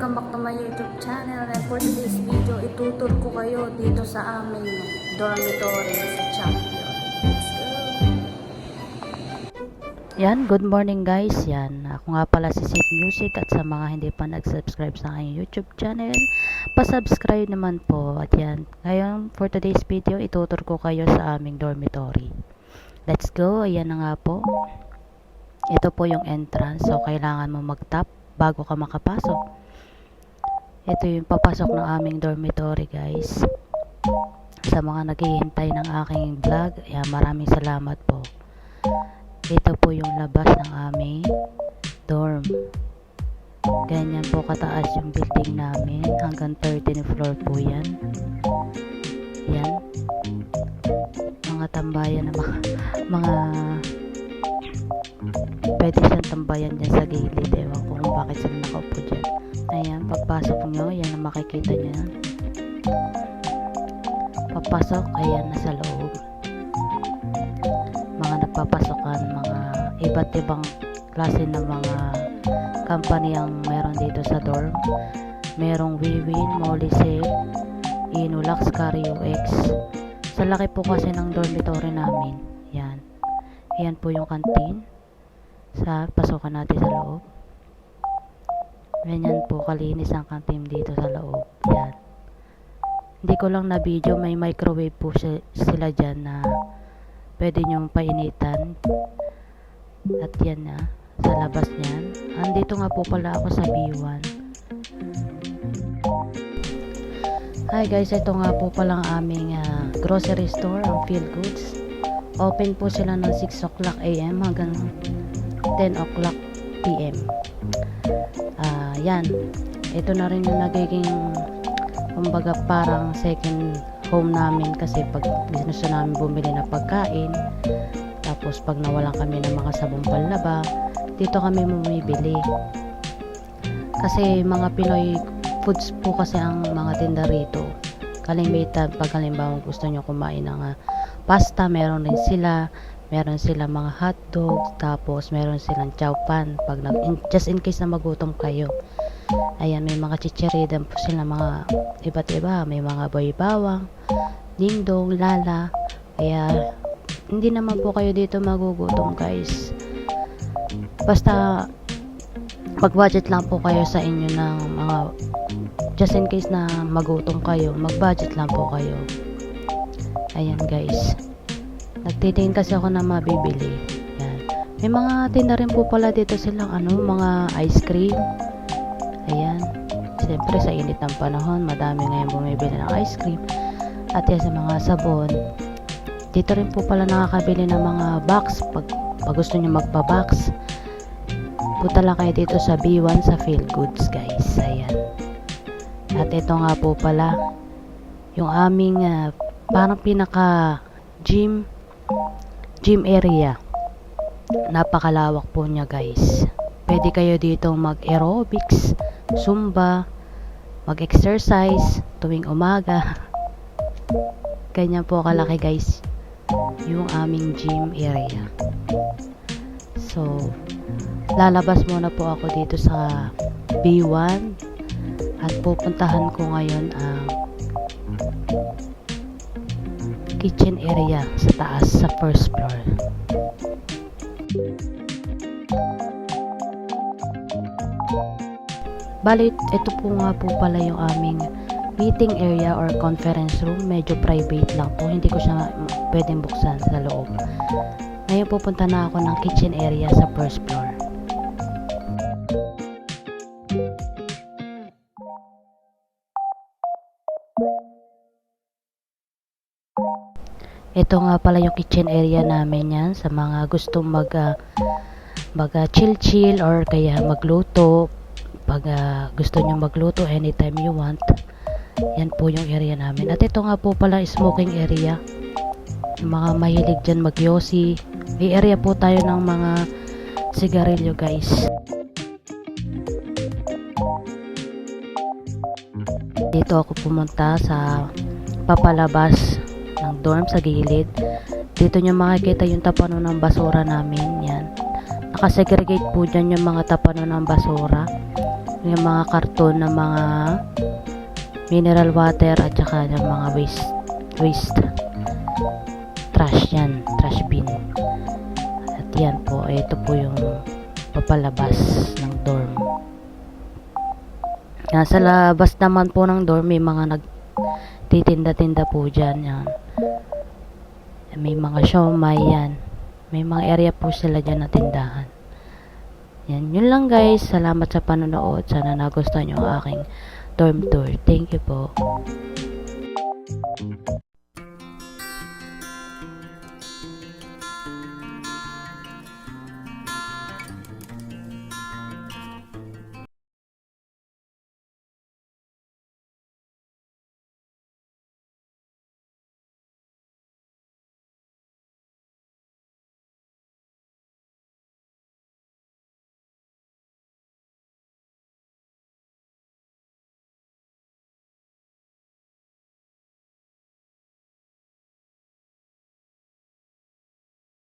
welcome back to my YouTube channel. And for today's video, itutur ko kayo dito sa aming dormitory sa Champion. Let's go! Yan, good morning guys. Yan, ako nga pala si Sid Music, at sa mga hindi pa nag-subscribe sa aking YouTube channel, pa-subscribe naman po. At yan, ngayon for today's video, itutur ko kayo sa aming dormitory. Let's go. Ayan na nga po. Ito po yung entrance. So, kailangan mo mag-tap bago ka makapasok. Ito yung papasok ng aming dormitory, guys. Sa mga naghihintay ng aking vlog, ayan, maraming salamat po. Ito po yung labas ng aming dorm. Ganyan po kataas yung building namin. Hanggang 13th floor po yan. Yan. Mga tambayan na mga pwede siyang tambayan dyan sa gilid. Ewan ko kung bakit sila nakaupo dyan. Ayan, pagpasok nyo, yan ang makikita nyo. Papasok, ayan, nasa loob. Mga nagpapasokan, mga iba't ibang klase ng mga company ang meron dito sa dorm. Merong Wiwin, Molisel, Inulax, Cario X. Sa laki po kasi ng dormitory namin. Yan. Ayan po yung canteen. Sa pasukan natin sa loob. Ganyan po kalinis ang canteen dito sa loob. Yan. Hindi ko lang na video, may microwave po sila dyan na pwede nyong painitan. At yan na, sa labas niyan. Andito nga po pala ako sa B1. Hi guys, ito nga po pala ang aming grocery store, ang Feel Goods. Open po sila ng 6 o'clock AM hanggang 10 o'clock PM. Yan. Ito na rin yung nagiging kumbaga parang second home namin, kasi pag gusto namin bumili ng pagkain, tapos pag nawalan kami ng mga sabong panlaba, dito kami bumibili. Kasi mga Pinoy foods po kasi ang mga tinda rito. Kalimitan, pag halimbawa gusto nyo kumain ng pasta, meron rin sila. Meron silang mga hotdog, tapos meron silang chowpan pag just in case na magutom kayo. Ayan, may mga chichiridan po sila, mga iba't iba. May mga boy bawang, dingdong, lala. Kaya hindi naman po kayo dito magugutom, guys. Basta mag-budget lang po kayo sa inyo ng mga just in case na magutom kayo, mag-budget lang po kayo. Ayan, guys. Nagtitingin kasi ako na mabibili. Yan. May mga tinda rin po pala dito silang mga ice cream. Ayan. Siyempre sa init ng panahon, madami ngayon bumibili ng ice cream. At yan, sa mga sabon. Dito rin po pala nakakabili ng mga box. Pag gusto nyo magpa-box, punta lang kayo dito sa B1 sa Feel Goods, guys. Ayan. At ito nga po pala yung aming parang pinaka gym area. Napakalawak po niya, guys. Pwede kayo dito mag-aerobics, zumba, mag-exercise tuwing umaga. Ganyan po kalaki, guys, yung aming gym area. So, lalabas muna po ako dito sa B1 at pupuntahan ko ngayon ang kitchen area sa taas, sa first floor. Bali, ito po nga po pala yung aming meeting area or conference room. Medyo private lang po, hindi ko siya pwedeng buksan sa loob. Ngayon pupunta na ako ng kitchen area sa first floor. Ito nga pala yung kitchen area namin, yan, sa mga gustong mag chill or kaya magluto. Pag gusto nyo magluto anytime you want, yan po yung area namin. At ito nga po pala smoking area. Yung mga mahilig dyan magyosi. May area po tayo ng mga sigarilyo, guys. Dito ako pumunta sa papalabas ng dorm sa gilid. Dito nyo makikita yung tapano ng basura namin. Yan. Nakasegregate po dyan yung mga tapano ng basura. yung mga karton na mga mineral water at saka yung mga waste trash yan, trash bin. At yan po, ito po yung papalabas ng dorm. Nasa labas naman po ng dorm, may mga nagtitinda-tinda po dyan. Yan. May mga siomay yan. May mga area po sila dyan na tindahan. Yan, yun lang guys. Salamat sa panonood. Sana nagustuhan nyo ang aking dorm tour. Thank you po.